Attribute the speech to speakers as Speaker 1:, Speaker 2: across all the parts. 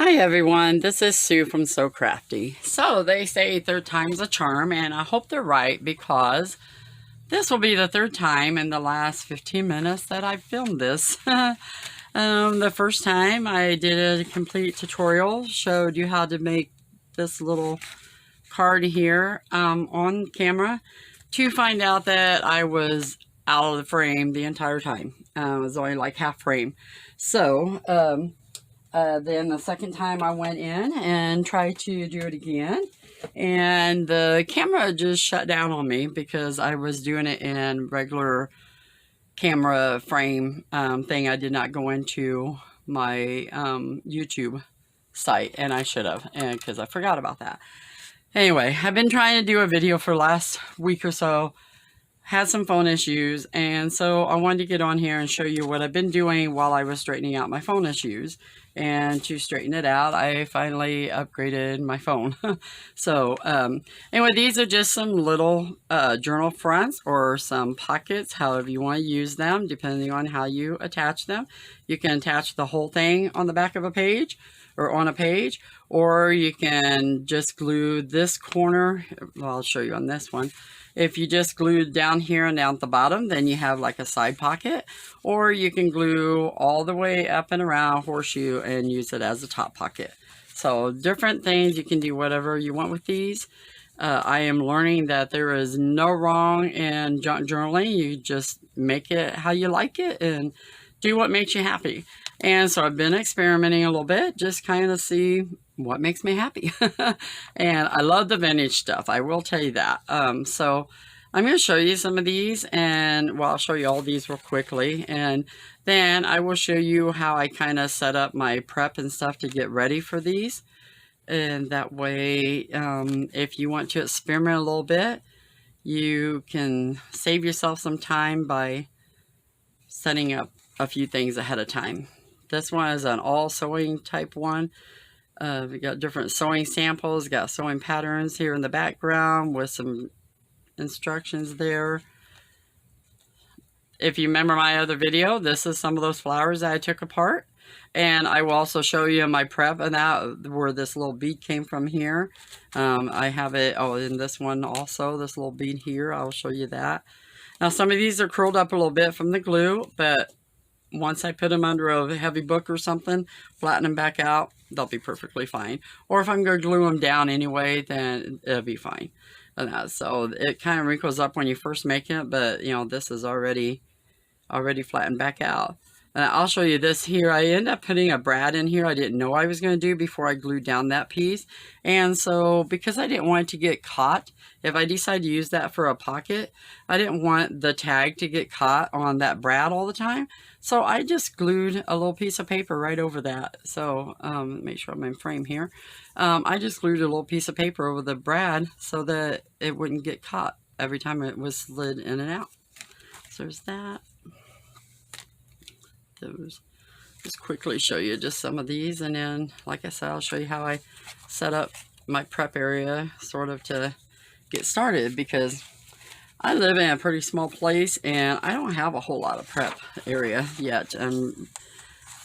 Speaker 1: Hi everyone, this is Sue from So Crafty. So they say third time's a charm, and I hope they're right because this will be the third time in the last 15 minutes that I've filmed this. The first time I did a complete tutorial, showed you how to make this little card here on camera, to find out that I was out of the frame the entire time. It was only like half frame. So, then the second time I went in and tried to do it again, and the camera just shut down on me because I was doing it in regular camera frame thing. I did not go into my YouTube site, and I should have, and because I forgot about that. Anyway, I've been trying to do a video for the last week or so, had some phone issues, and so I wanted to get on here and show you what I've been doing while I was straightening out my phone issues. And to straighten it out, I finally upgraded my phone. So anyway, these are just some little journal fronts or some pockets, however you want to use them, depending on how you attach them. You can attach the whole thing on the back of a page or on a page, or you can just glue this corner. Well, I'll show you on this one. If you just glue down here and down at the bottom, then you have like a side pocket, or you can glue all the way up and around horseshoe and use it as a top pocket. So different things, you can do whatever you want with these. I am learning that there is no wrong in junk journaling. You just make it how you like it and do what makes you happy. And so I've been experimenting a little bit, just kind of see what makes me happy. And I love the vintage stuff, I will tell you that. So I'm going to show you some of these, and well, I'll show you all these real quickly, and then I will show you how I kind of set up my prep and stuff to get ready for these. And that way, if you want to experiment a little bit, you can save yourself some time by setting up a few things ahead of time. This one is an all sewing type one. We got different sewing samples, got sewing patterns here in the background with some instructions there. If you remember my other video, this is some of those flowers that I took apart. And I will also show you my prep and that, where this little bead came from here. I have it, in this one also, this little bead here, I'll show you that. Now some of these are curled up a little bit from the glue, but once I put them under a heavy book or something, flatten them back out, they'll be perfectly fine. Or if I'm going to glue them down anyway, then it'll be fine. So it kind of wrinkles up when you first make it, but you know, this is already flattened back out. And I'll show you this here. I ended up putting a brad in here I didn't know I was going to do before I glued down that piece. And so because I didn't want it to get caught, if I decide to use that for a pocket, I didn't want the tag to get caught on that brad all the time. So I just glued a little piece of paper right over that. So make sure I'm in frame here. I just glued a little piece of paper over the brad so that it wouldn't get caught every time it was slid in and out. So there's that. Just quickly show you just some of these, and then like I said, I'll show you how I set up my prep area sort of to get started, because I live in a pretty small place and I don't have a whole lot of prep area yet. I'm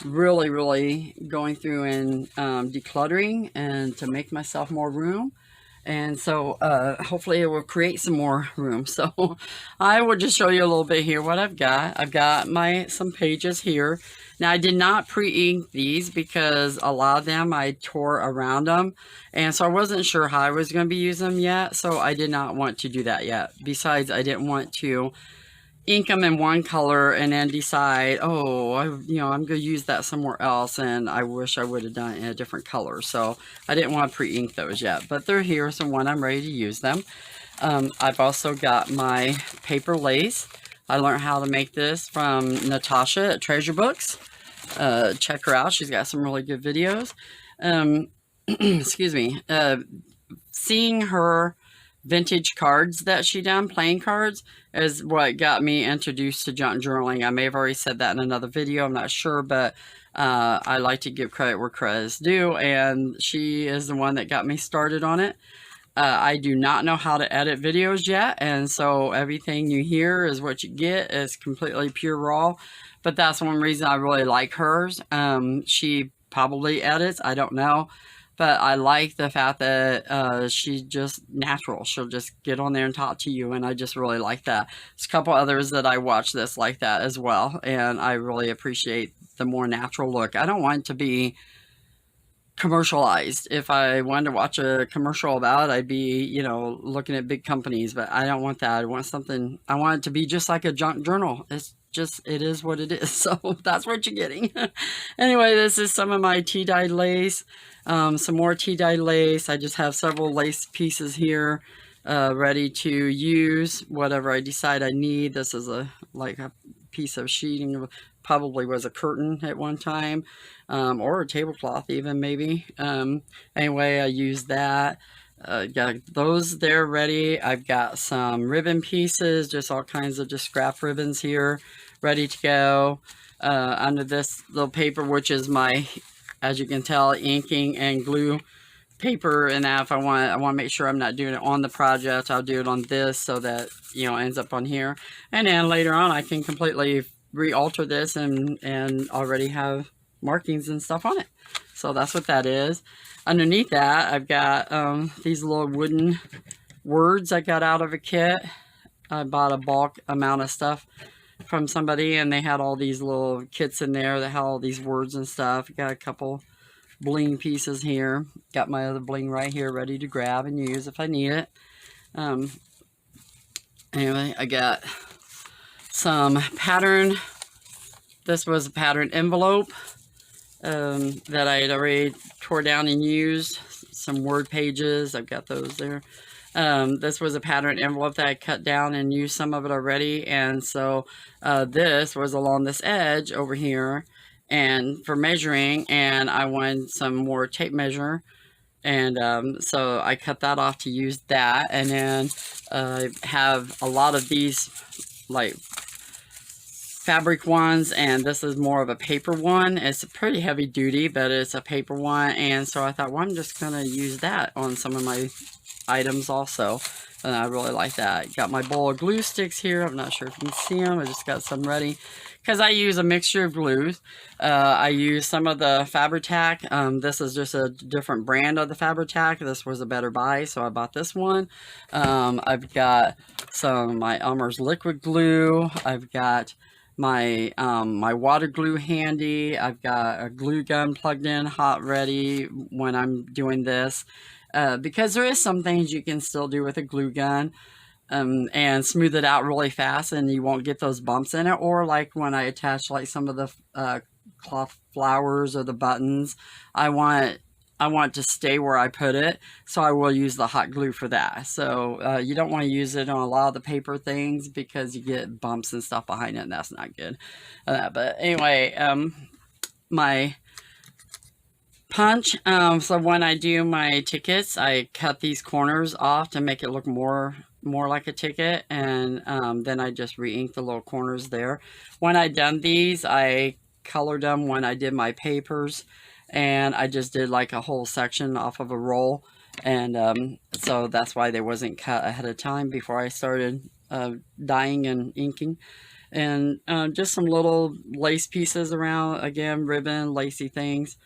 Speaker 1: really going through and decluttering and to make myself more room. And so hopefully it will create some more room. So I will just show you a little bit here what I've got. I've got some pages here. Now I did not pre-ink these because a lot of them I tore around them. And so I wasn't sure how I was going to be using them yet. So I did not want to do that yet. Besides, I didn't want to ink them in one color and then decide, I'm going to use that somewhere else, and I wish I would have done it in a different color. So I didn't want to pre-ink those yet, but they're here, so when I'm ready to use them. I've also got my paper lace. I learned how to make this from Natasha at Treasure Books. Check her out. She's got some really good videos. Excuse me. Seeing her vintage cards that she done, playing cards, is what got me introduced to junk journaling. I may have already said that in another video, I'm not sure, but I like to give credit where credit is due, and she is the one that got me started on it. I do not know how to edit videos yet, and so everything you hear is what you get. Is completely pure raw, but that's one reason I really like hers. She probably edits, I don't know. But I like the fact that she's just natural. She'll just get on there and talk to you, and I just really like that. There's a couple others that I watch this like that as well, and I really appreciate the more natural look. I don't want it to be commercialized. If I wanted to watch a commercial about it, I'd be, you know, looking at big companies, but I don't want that. I want something, I want it to be just like a junk journal. It's just, it is what it is. So that's what you're getting. Anyway, this is some of my tea-dyed lace. Some more tea-dyed lace. I just have several lace pieces here ready to use whatever I decide I need. This is like a piece of sheeting, probably was a curtain at one time, or a tablecloth even, maybe. Anyway, I used that. Got those there ready. I've got some ribbon pieces, just all kinds of just scrap ribbons here ready to go. Under this little paper, which is my, as you can tell, inking and glue paper. And now if I want to make sure I'm not doing it on the project, I'll do it on this so that, you know, it ends up on here. And then later on I can completely re-alter this and already have markings and stuff on it. So that's what that is. Underneath that, I've got these little wooden words I got out of a kit. I bought a bulk amount of stuff from somebody, and they had all these little kits in there that had all these words and stuff. Got a couple bling pieces here. Got my other bling right here ready to grab and use if I need it. Anyway, I got some pattern. This was a pattern envelope that I had already tore down and used. Some word pages, I've got those there. This was a pattern envelope that I cut down and used some of it already, and so this was along this edge over here and for measuring, and I wanted some more tape measure, and so I cut that off to use that. And then I have a lot of these like fabric ones, and this is more of a paper one. It's a pretty heavy duty, but it's a paper one, and so I thought, well, I'm just gonna use that on some of my items also, and I really like that. Got my bowl of glue sticks here. I'm not sure if you can see them. I just got some ready because I use a mixture of glues. I use some of the Fabri-Tac. This is just a different brand of the Fabri-Tac. This was a better buy, so I bought this one. I've got some of my Elmer's liquid glue. I've got my my water glue handy. I've got a glue gun plugged in, hot ready when I'm doing this. Because there is some things you can still do with a glue gun and smooth it out really fast, and you won't get those bumps in it. Or like when I attach like some of the cloth flowers or the buttons, I want to stay where I put it, so I will use the hot glue for that. So you don't want to use it on a lot of the paper things because you get bumps and stuff behind it, and that's not good. But anyway, my punch. So when I do my tickets, I cut these corners off to make it look more like a ticket, and then I just re-ink the little corners there. When I done these, I colored them when I did my papers, and I just did like a whole section off of a roll, and so that's why they wasn't cut ahead of time before I started dyeing and inking. And just some little lace pieces around, again, ribbon, lacy things.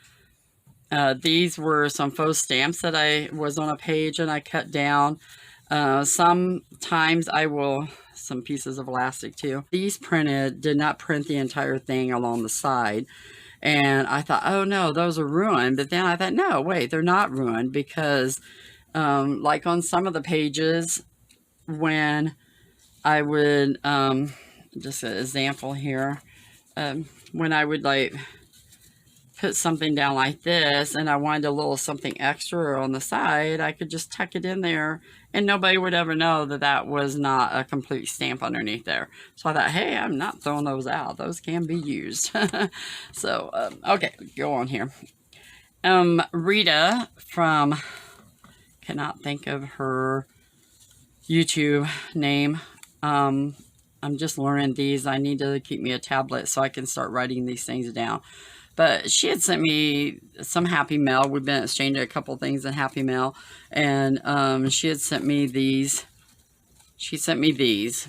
Speaker 1: These were some faux stamps that I was on a page and I cut down. Sometimes I will, some pieces of elastic too. These did not print the entire thing along the side. And I thought, oh no, those are ruined. But then I thought, no, wait, they're not ruined, because like on some of the pages, when I would, just an example here, when I would like put something down like this and I wanted a little something extra on the side, I could just tuck it in there and nobody would ever know that that was not a complete stamp underneath there. So I thought, hey, I'm not throwing those out. Those can be used. So, okay, go on here. Rita from, cannot think of her YouTube name. I'm just learning these. I need to keep me a tablet so I can start writing these things down. But she had sent me some Happy Mail. We've been exchanging a couple things in Happy Mail. And she had sent me these. She sent me these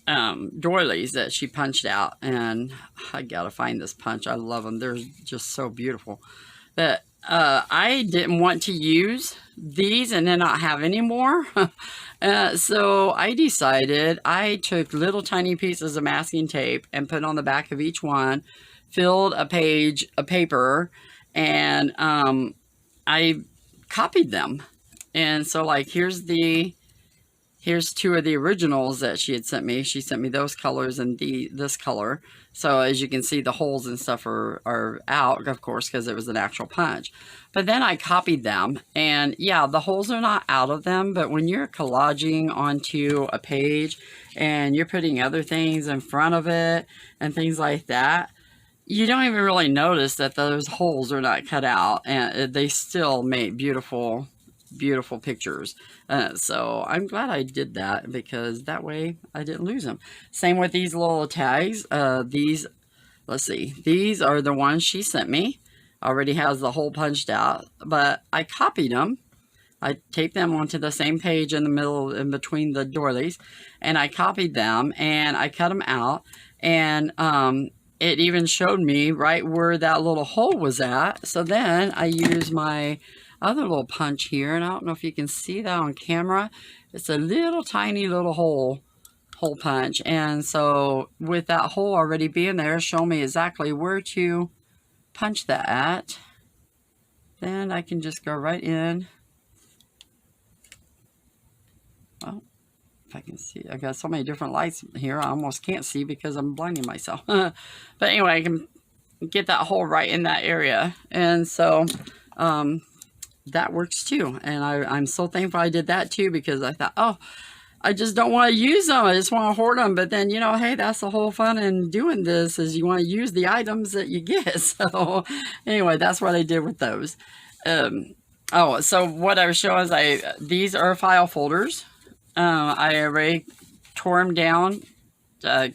Speaker 1: doilies that she punched out. And I got to find this punch. I love them. They're just so beautiful. But I didn't want to use these and then not have any more. So I decided I took little tiny pieces of masking tape and put on the back of each one, filled a page of paper, and I copied them. And so like here's two of the originals that she had sent me. She sent me those colors and this color. So as you can see, the holes and stuff are out, of course, because it was an actual punch. But then I copied them, and yeah, the holes are not out of them, but when you're collaging onto a page and you're putting other things in front of it and things like that, you don't even really notice that those holes are not cut out, and they still make beautiful pictures. So I'm glad I did that, because that way I didn't lose them. Same with these little tags. Let's see, these are the ones she sent me. Already has the hole punched out, but I copied them. I taped them onto the same page in the middle, in between the doilies, and I copied them and I cut them out, and it even showed me right where that little hole was at. So then I used my other little punch here, and I don't know if you can see that on camera. It's a little tiny little hole punch, and so with that hole already being there, show me exactly where to punch that at. Then I can just go right in. Well, if I can see, I got so many different lights here, I almost can't see because I'm blinding myself. But anyway, I can get that hole right in that area, and so that works too. And I'm so thankful I did that too, because I thought, oh, I just don't want to use them. I just want to hoard them. But then, you know, hey, that's the whole fun in doing this, is you want to use the items that you get. So anyway, that's what I did with those. Oh, so what I was showing is these are file folders. I already tore them down, I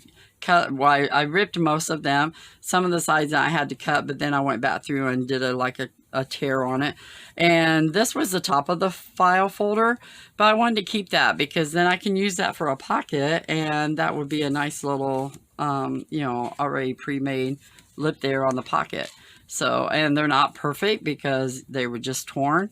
Speaker 1: ripped most of them. Some of the sides I had to cut, but then I went back through and did a tear on it. And this was the top of the file folder, but I wanted to keep that because then I can use that for a pocket, and that would be a nice little, you know, already pre-made lip there on the pocket. So, and they're not perfect because they were just torn.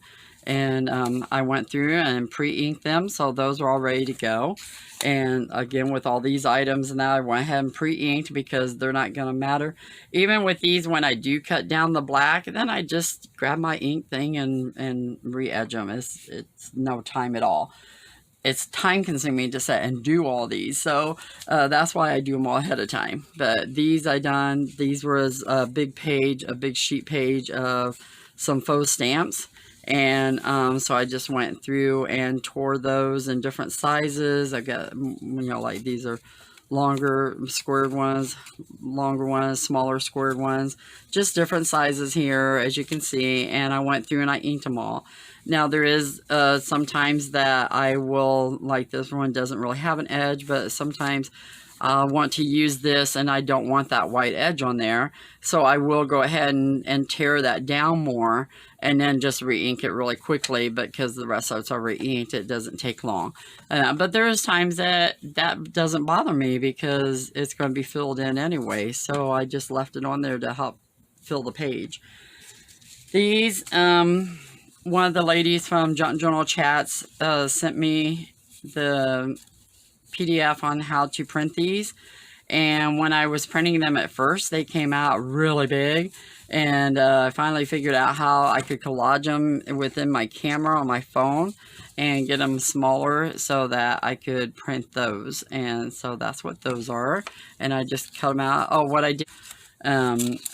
Speaker 1: And I went through and pre-inked them, so those are all ready to go. And again, with all these items now, I went ahead and pre-inked because they're not going to matter. Even with these, when I do cut down the black, then I just grab my ink thing and re-edge them. It's no time at all. It's time consuming to set and do all these, so that's why I do them all ahead of time. But these these was a big sheet page of some faux stamps. And so I just went through and tore those in different sizes. I've got, you know, like these are longer squared ones, longer ones, smaller squared ones, just different sizes here, as you can see. And I went through and I inked them all. Now there is sometimes that I will, like this one doesn't really have an edge, but sometimes I want to use this and I don't want that white edge on there. So I will go ahead and tear that down more and then just re-ink it really quickly, but because the rest of it's already inked, it doesn't take long. But there's times that doesn't bother me because it's going to be filled in anyway. So I just left it on there to help fill the page. These, one of the ladies from Junk Journal Chats sent me the PDF on how to print these, and when I was printing them at first, they came out really big, and I finally figured out how I could collage them within my camera on my phone and get them smaller so that I could print those. And so that's what those are, and I just cut them out. Oh, what I did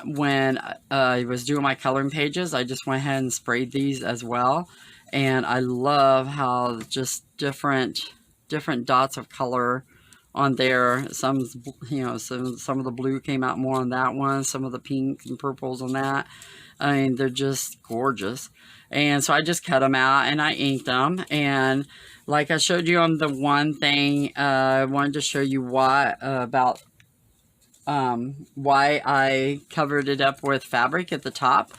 Speaker 1: when I was doing my coloring pages, I just went ahead and sprayed these as well, and I love how just different dots of color on there. Some, you know, some of the blue came out more on that one, some of the pinks and purples on that. I mean, they're just gorgeous. And so I just cut them out and I inked them. And like I showed you on the one thing, I wanted to show you why I covered it up with fabric at the top.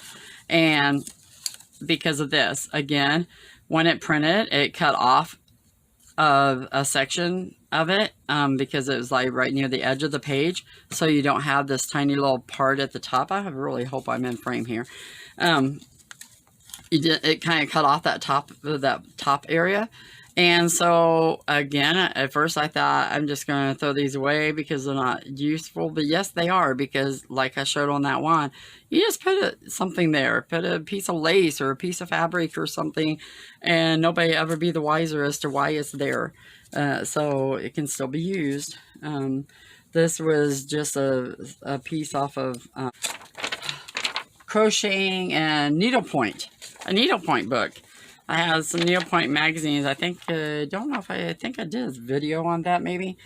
Speaker 1: And because of this, again, when it printed, it cut off of a section of it because it was like right near the edge of the page, so you don't have this tiny little part at the top. I really hope I'm in frame here. It kind of cut off that top area. And so again, at first I thought I'm just going to throw these away because they're not useful, but yes they are, because like I showed on that one, you just put something there, put a piece of lace or a piece of fabric or something, and nobody ever be the wiser as to why it's there. So it can still be used. This was just a piece off of Crocheting and Needlepoint, a needlepoint book. I have some needlepoint magazines. I think, don't know if I think I did a video on that maybe,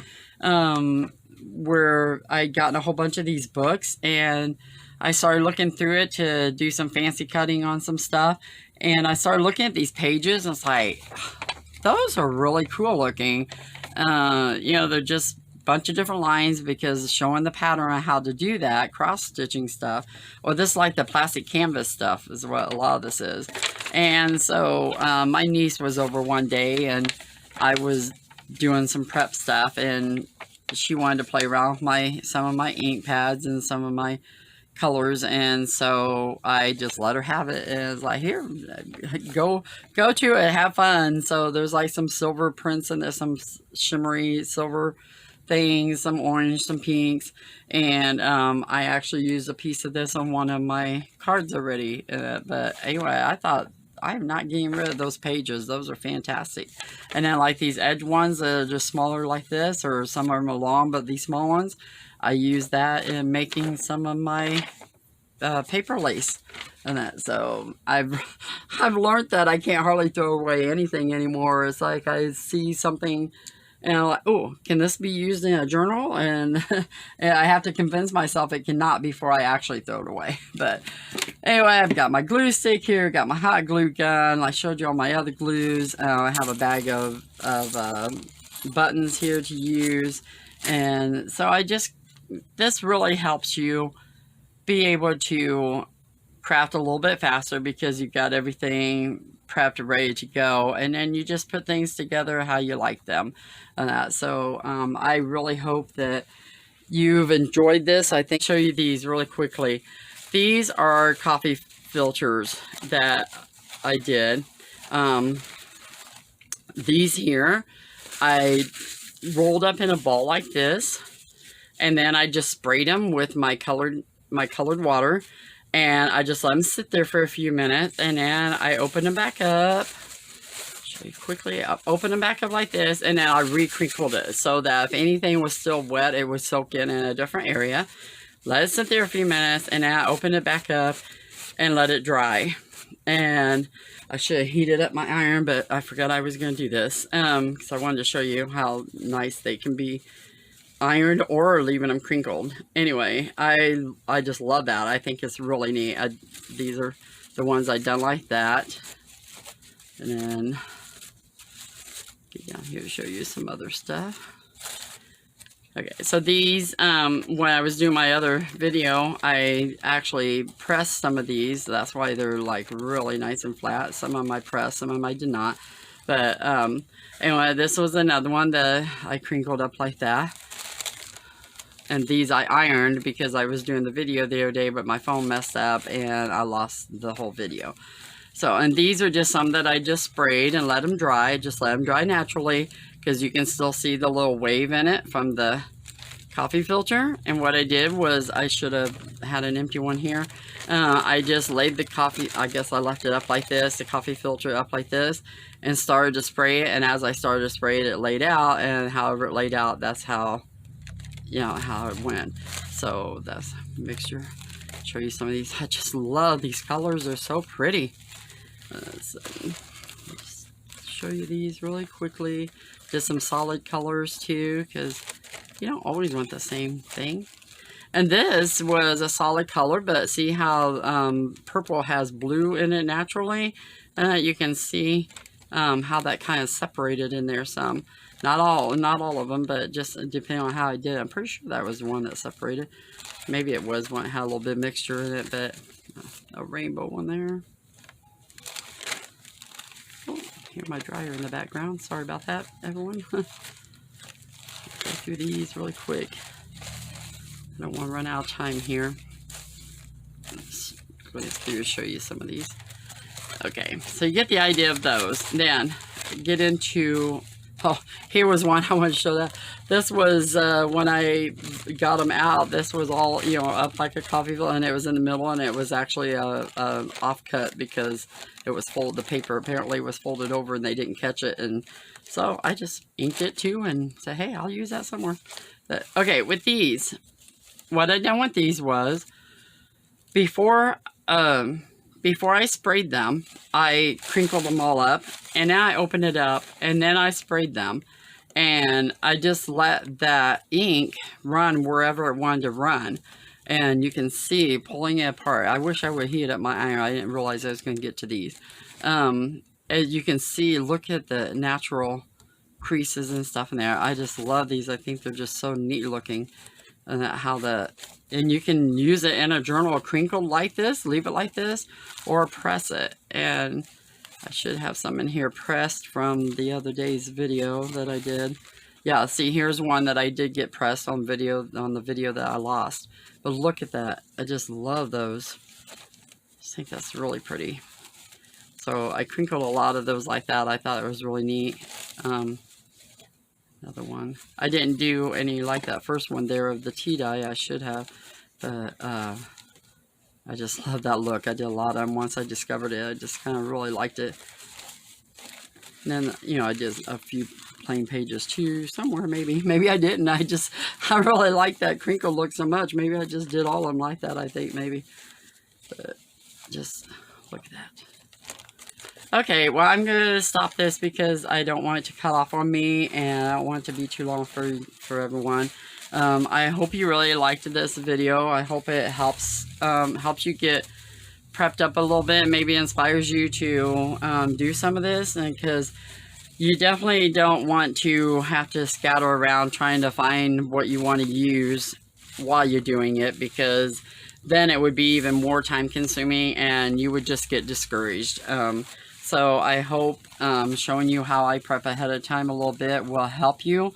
Speaker 1: where I gotten a whole bunch of these books, and I started looking through it to do some fancy cutting on some stuff, and I started looking at these pages, and it's like, those are really cool looking. You know, they're just bunch of different lines because showing the pattern on how to do that cross stitching stuff, or this like the plastic canvas stuff is what a lot of this is. And so my niece was over one day and I was doing some prep stuff, and she wanted to play around with some of my ink pads and some of my colors, and so I just let her have it, and it's like, here, go to it, have fun. So there's like some silver prints in there, some shimmery silver things, some orange, some pinks, and I actually used a piece of this on one of my cards already. But anyway, I thought, I'm not getting rid of those pages. Those are fantastic. And then like these edge ones that are just smaller like this, or some of them are long, but these small ones, I use that in making some of my paper lace and that. So I've learned that I can't hardly throw away anything anymore. It's like I see something and I'm like, oh, can this be used in a journal? And, and I have to convince myself it cannot before I actually throw it away. But anyway, I've got my glue stick here, got my hot glue gun. I showed you all my other glues. I have a bag of buttons here to use. And so this really helps you be able to craft a little bit faster because you've got everything prepped and ready to go, and then you just put things together how you like them and that. So I really hope that you've enjoyed this. I think show you these really quickly. These are coffee filters that I did. These here I rolled up in a ball like this, and then I just sprayed them with my colored water, and I just let them sit there for a few minutes, and then I open them back up. Show you quickly. I'll open them back up like this, and then I re-crinkled it so that if anything was still wet, it would soak in a different area. Let it sit there a few minutes, and then I open it back up and let it dry. And I should have heated up my iron, but I forgot I was going to do this because I wanted to show you how nice they can be ironed or leaving them crinkled. Anyway, I just love that. I think it's really neat. These are the ones I done like that. And then get down here to show you some other stuff. Okay, so these, when I was doing my other video, I actually pressed some of these. That's why they're like really nice and flat. Some of them I pressed, some of them I did not. But anyway, this was another one that I crinkled up like that. And these I ironed because I was doing the video the other day, but my phone messed up and I lost the whole video. So, and these are just some that I just sprayed and let them dry. Just let them dry naturally because you can still see the little wave in it from the coffee filter. And what I did was, I should have had an empty one here. I just laid the coffee, I guess I left it up like this, the coffee filter up like this, and started to spray it. And as I started to spray it, it laid out, and however it laid out, that's how, you know, how it went. So that's a mixture. Show you some of these. I just love these colors. They're so pretty. So just show you these really quickly. Just some solid colors too, because you don't always want the same thing. And this was a solid color, but see how purple has blue in it naturally? You can see how that kind of separated in there some. Not all of them, but just depending on how I did it. I'm pretty sure that was the one that separated. Maybe it was one that had a little bit of mixture in it, but a rainbow one there. Oh, hear my dryer in the background. Sorry about that, everyone. Go through these really quick. I don't want to run out of time here. Let's go through and show you some of these. Okay, so you get the idea of those. Then get into, oh, here was one I want to show that. This was when I got them out. This was all, you know, up like a coffee filter, and it was in the middle, and it was actually a offcut because it was folded. The paper apparently was folded over, and they didn't catch it, and so I just inked it too, and said, hey, I'll use that somewhere. But, okay, with these, what I done with these was before I sprayed them, I crinkled them all up, and then I opened it up, and then I sprayed them, and I just let that ink run wherever it wanted to run. And you can see pulling it apart. I wish I would heat up my iron. I didn't realize I was going to get to these. As you can see, look at the natural creases and stuff in there. I just love these. I think they're just so neat looking. And and you can use it in a journal crinkled like this, leave it like this, or press it. And I should have some in here pressed from the other day's video that I did. Yeah, see, here's one that I did get pressed on video, on the video that I lost. But look at that. I just love those. I just think that's really pretty. So I crinkled a lot of those like that. I thought it was really neat. Another one. I didn't do any like that first one there of the tea dye. I should have. But I just love that look. I did a lot of them once I discovered it. I just kind of really liked it. And then, you know, I did a few plain pages too, somewhere maybe. Maybe I didn't. I really like that crinkle look so much. Maybe I just did all of them like that, I think, maybe. But just look at that. Okay, well, I'm going to stop this because I don't want it to cut off on me, and I don't want it to be too long for everyone. I hope you really liked this video. I hope it helps you get prepped up a little bit, maybe inspires you to do some of this, and because you definitely don't want to have to scatter around trying to find what you want to use while you're doing it, because then it would be even more time consuming and you would just get discouraged. So I hope showing you how I prep ahead of time a little bit will help you,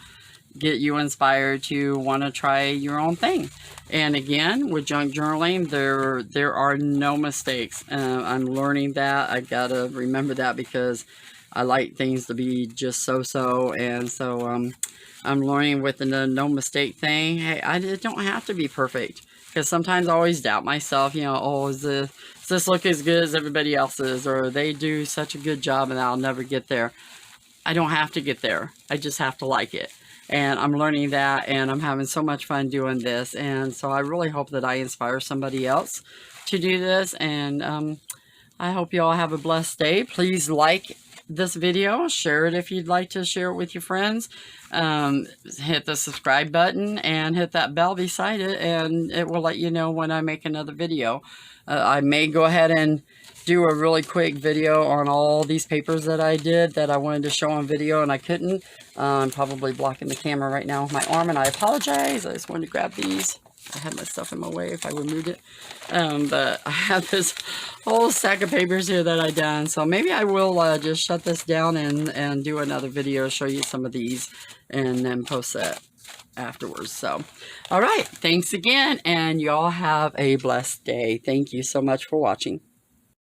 Speaker 1: get you inspired to want to try your own thing. And again, with junk journaling, there are no mistakes. I'm learning that. I gotta remember that because I like things to be just so, and so I'm learning with the no mistake thing. Hey, I don't have to be perfect, because sometimes I always doubt myself. You know, oh, does this look as good as everybody else's, or they do such a good job and I'll never get there. I don't have to get there. I just have to like it. And I'm learning that, and I'm having so much fun doing this. And so I really hope that I inspire somebody else to do this. And I hope you all have a blessed day. Please like this video. Share it if you'd like to share it with your friends. Hit the subscribe button and hit that bell beside it, and it will let you know when I make another video. I may go ahead and do a really quick video on all these papers that I did that I wanted to show on video and I couldn't. I'm probably blocking the camera right now with my arm, and I apologize. I just wanted to grab these. I had my stuff in my way if I removed it. But I have this whole stack of papers here that I done. So maybe I will just shut this down and do another video, show you some of these, and then post that afterwards. So, all right. Thanks again, and y'all have a blessed day. Thank you so much for watching.